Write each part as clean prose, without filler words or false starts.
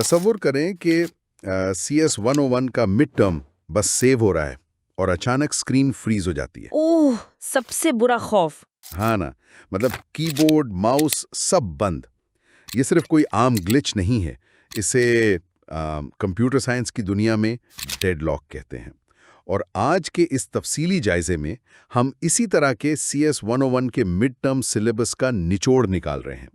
तसव्वुर करें कि CS 101 का मिड टर्म बस सेव हो रहा है और अचानक स्क्रीन फ्रीज हो जाती है। ओह, सबसे बुरा खौफ। हाँ ना, मतलब कीबोर्ड माउस सब बंद। ये सिर्फ कोई आम ग्लिच नहीं है, इसे कंप्यूटर साइंस की दुनिया में डेडलॉक कहते हैं। और आज के इस तफसीली जायजे में हम इसी तरह के CS 101 के मिड टर्म सिलेबस का निचोड़ निकाल रहे हैं।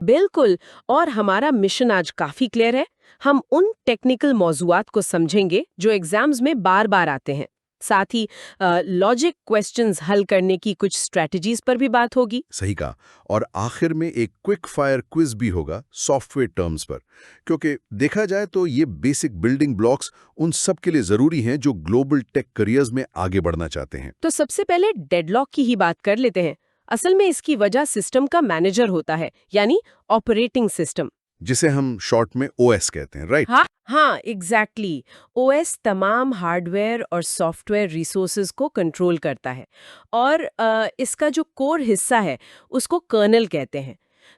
बिल्कुल। और हमारा मिशन आज काफी क्लियर है। हम उन टेक्निकल मौजूआत को समझेंगे जो एग्जाम्स में बार बार आते हैं। साथ ही लॉजिक क्वेश्चंस हल करने की कुछ स्ट्रेटजीज पर भी बात होगी। सही कहा। और आखिर में एक क्विक फायर क्विज भी होगा सॉफ्टवेयर टर्म्स पर, क्योंकि देखा जाए तो ये बेसिक बिल्डिंग ब्लॉक्स उन सब के लिए जरूरी हैं जो ग्लोबल टेक करियर्स में आगे बढ़ना चाहते हैं। तो सबसे पहले डेडलॉक की ही बात कर लेते हैं। असल में इसकी वजह सिस्टम का मैनेजर होता है, यानी ऑपरेटिंग सिस्टम। जिसे हम शॉर्ट में OS कहते हैं, राइट? हाँ हाँ, एग्जैक्टली। ओएस तमाम हार्डवेयर और सॉफ्टवेयर रिसोर्सेज को कंट्रोल करता है और इसका जो कोर हिस्सा है उसको कर्नल कहते हैं।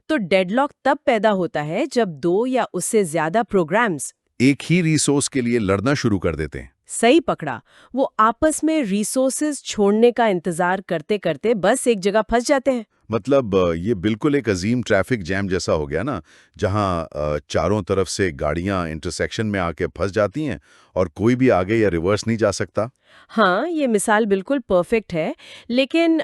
तो डेडलॉक तब पैदा होता है जब दो या उससे ज्यादा प्रोग्राम्स, एक ही रिसोर्स के लिए लड़ना शुरू कर देते हैं। सही पकड़ा, वो आपस में रिसोर्सेज छोड़ने का इंतजार करते करते बस एक जगह फंस जाते हैं। मतलब ये बिल्कुल एक अजीम ट्रैफिक जैम जैसा हो गया ना, जहां चारों तरफ से गाड़ियां इंटरसेक्शन में आके फंस जाती हैं और कोई भी आगे या रिवर्स नहीं जा सकता। हाँ, ये मिसाल बिल्कुल परफेक्ट है। लेकिन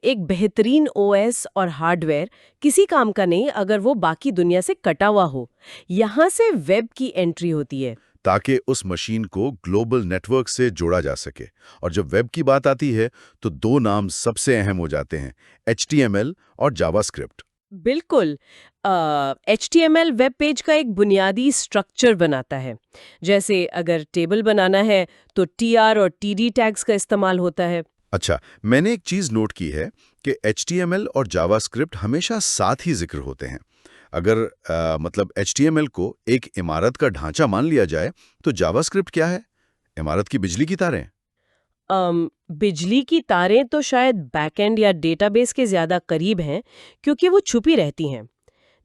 एक बेहतरीन ओएस और हार्डवेयर किसी काम का नहीं अगर वो बाकी दुनिया से कटा हुआ हो। यहाँ से वेब की एंट्री होती है। ताकि उस मशीन को ग्लोबल नेटवर्क से जोड़ा जा सके। और जब वेब की बात आती है तो दो नाम सबसे अहम हो जाते हैं, HTML और जावास्क्रिप्ट। बिल्कुल। HTML वेब पेज का एक बुनियादी स्ट्रक्चर बनाता है। जैसे अगर टेबल बनाना है तो TR और TD टैग्स का इस्तेमाल होता है। अच्छा, मैंने एक चीज नोट की है कि HTML और जावास्क्रिप्ट हमेशा साथ ही जिक्र होते हैं। अगर मतलब HTML को एक इमारत का ढांचा मान लिया जाए तो जावास्क्रिप्ट क्या है? इमारत की बिजली की तारें। बिजली की तारें तो शायद बैकएंड या डेटाबेस के ज्यादा करीब हैं, क्योंकि वो छुपी रहती हैं।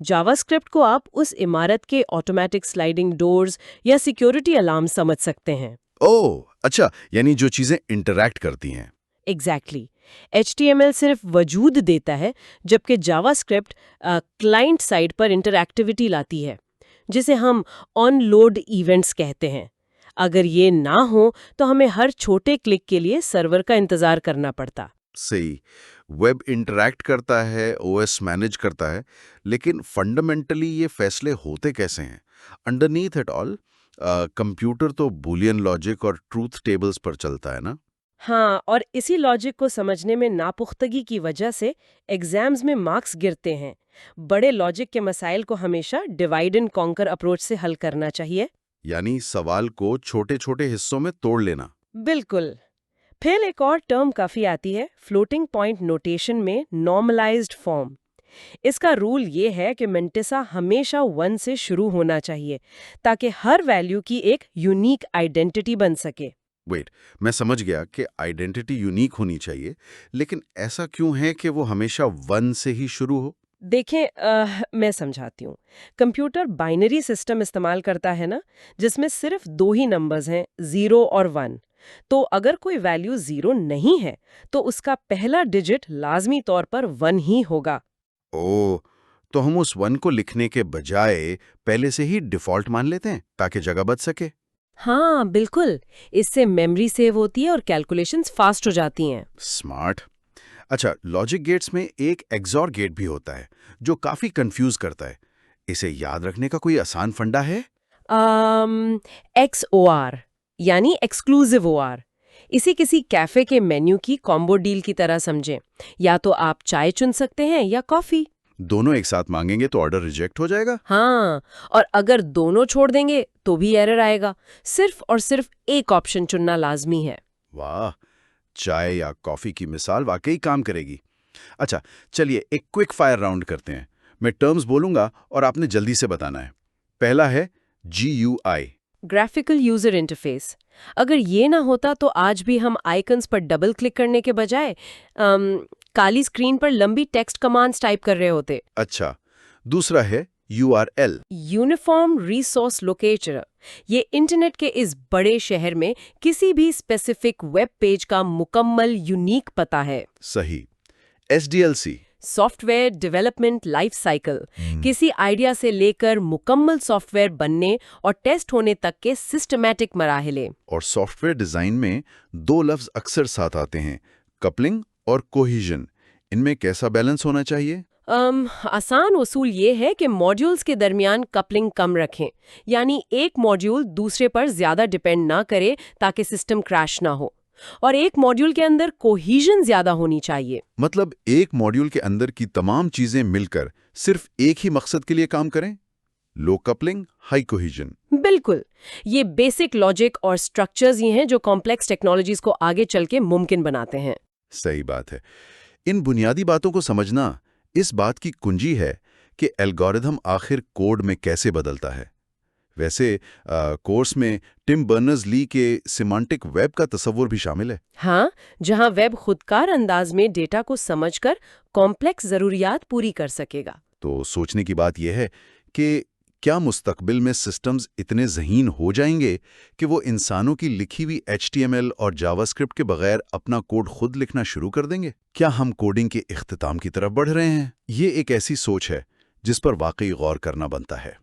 जावास्क्रिप्ट को आप उस इमारत के ऑटोमेटिक स्लाइडिंग डोर्स या सिक्योरिटी अलार्म समझ सकते हैं। ओह अच्छा, यानी जो चीजें इंटरैक्ट करती हैं। एग्जैक्टली। HTML सिर्फ वजूद देता है, जबकि जावास्क्रिप्ट क्लाइंट साइड पर इंटरैक्टिविटी लाती है, जिसे हम ऑन लोड इवेंट्स कहते हैं। अगर ये ना हो तो हमें हर छोटे क्लिक के लिए सर्वर का इंतजार करना पड़ता। सही। वेब इंटरैक्ट करता है, OS मैनेज करता है, लेकिन फंडामेंटली ये फैसले होते कैसे हैं? अंडरनीथ इट ऑल कंप्यूटर तो बूलियन लॉजिक और ट्रूथ टेबल्स पर चलता है ना? हाँ, और इसी लॉजिक को समझने में नापुख्तगी की वजह से एग्जाम्स में मार्क्स गिरते हैं। बड़े लॉजिक के मसाइल को हमेशा डिवाइड एंड कॉन्कर अप्रोच से हल करना चाहिए। यानी सवाल को छोटे छोटे हिस्सों में तोड़ लेना। बिल्कुल। फिर एक और टर्म काफी आती है, फ्लोटिंग पॉइंट नोटेशन में नॉर्मलाइज्ड फॉर्म। इसका रूल ये है कि मेंटिसा हमेशा 1 से शुरू होना चाहिए, ताकि हर वैल्यू की एक यूनिक आइडेंटिटी बन सके। वेट, मैं समझ गया कि आइडेंटिटी यूनिक होनी चाहिए, लेकिन ऐसा क्यों है कि वो हमेशा 1 से ही शुरू हो? देखें, मैं समझाती हूँ। कंप्यूटर बाइनरी सिस्टम इस्तेमाल करता है ना, जिसमें सिर्फ दो ही नंबर्स हैं, 0 और 1। तो अगर कोई वैल्यू 0 नहीं है तो उसका पहला डिजिट लाजमी तौर पर 1 ही होगा। ओह, तो हम उस 1 को लिखने के बजाय पहले से ही डिफॉल्ट मान लेते हैं ताकि जगह बच सके। हाँ बिल्कुल। इससे मेमोरी सेव होती है और कैलकुलेशंस फास्ट हो जाती हैं। स्मार्ट। अच्छा, लॉजिक गेट्स में एक एक्सॉर गेट भी होता है जो काफी कंफ्यूज करता है। इसे याद रखने का कोई आसान फंडा है? XOR यानी एक्सक्लूसिव OR। इसे किसी कैफे के मेन्यू की कॉम्बो डील की तरह समझें। या तो आप चाय चुन सकते हैं या कॉफी। दोनों एक साथ मांगेंगे तो ऑर्डर रिजेक्ट हो जाएगा। हाँ, और अगर दोनों छोड़ देंगे तो भी एरर आएगा। सिर्फ और सिर्फ एक ऑप्शन चुनना लाजमी है। वाह, चाय या कॉफी की मिसाल वाकई काम करेगी। अच्छा, चलिए एक क्विक फायर राउंड करते हैं। मैं टर्म्स बोलूंगा और आपने जल्दी से बताना है। पहला है GUI। Graphical user interface. अगर ये ना होता तो आज भी हम आइकन्स पर डबल क्लिक करने के बजाय काली स्क्रीन पर लंबी टेक्स्ट कमांड्स टाइप कर रहे होते। अच्छा, दूसरा है URL। Uniform resource locator. ये इंटरनेट के इस बड़े शहर में किसी भी स्पेसिफिक वेब पेज का मुकम्मल यूनिक पता है। सही। SDLC। Software development life cycle, किसी आइडिया से लेकर मुकम्मल सॉफ्टवेयर बनने और टेस्ट होने तक के सिस्टमैटिक मराहले। और सॉफ्टवेयर डिजाइन में दो लफ्ज अक्सर साथ आते हैं, कपलिंग और कोहिजन। इनमें कैसा बैलेंस होना चाहिए? आसान उसूल ये है कि मॉड्यूल्स के दरमियान कपलिंग कम रखें, यानी एक मॉड्यूल दूसरे पर ज्यादा डिपेंड ना करे ताकि सिस्टम क्रैश ना हो, और एक मॉड्यूल के अंदर कोहीजन ज्यादा होनी चाहिए। मतलब एक मॉड्यूल के अंदर की तमाम चीजें मिलकर सिर्फ एक ही मकसद के लिए काम करें। लो कपलिंग, हाई कोहिजन। बिल्कुल, ये बेसिक लॉजिक और स्ट्रक्चर्स ही हैं जो कॉम्प्लेक्स टेक्नोलॉजीज को आगे चल के मुमकिन बनाते हैं। सही बात है। इन बुनियादी बातों को समझना इस बात की कुंजी है कि एल्गोरिथम आखिर कोड में कैसे बदलता है। वैसे कोर्स में टिम बर्नर्स-ली के सिमेंटिक वेब का तस्वुर भी शामिल है। हाँ, जहाँ वेब खुदकार अंदाज में डेटा को समझकर कॉम्प्लेक्स जरूरियात पूरी कर सकेगा। तो सोचने की बात यह है कि क्या मुस्तकबिल में सिस्टम्स इतने ज़हीन हो जाएंगे कि वो इंसानों की लिखी हुई HTML और जावास्क्रिप्ट के बगैर अपना कोड खुद लिखना शुरू कर देंगे? क्या हम कोडिंग के इख्तिताम की तरफ बढ़ रहे हैं? ये एक ऐसी सोच है जिस पर वाकई गौर करना बनता है।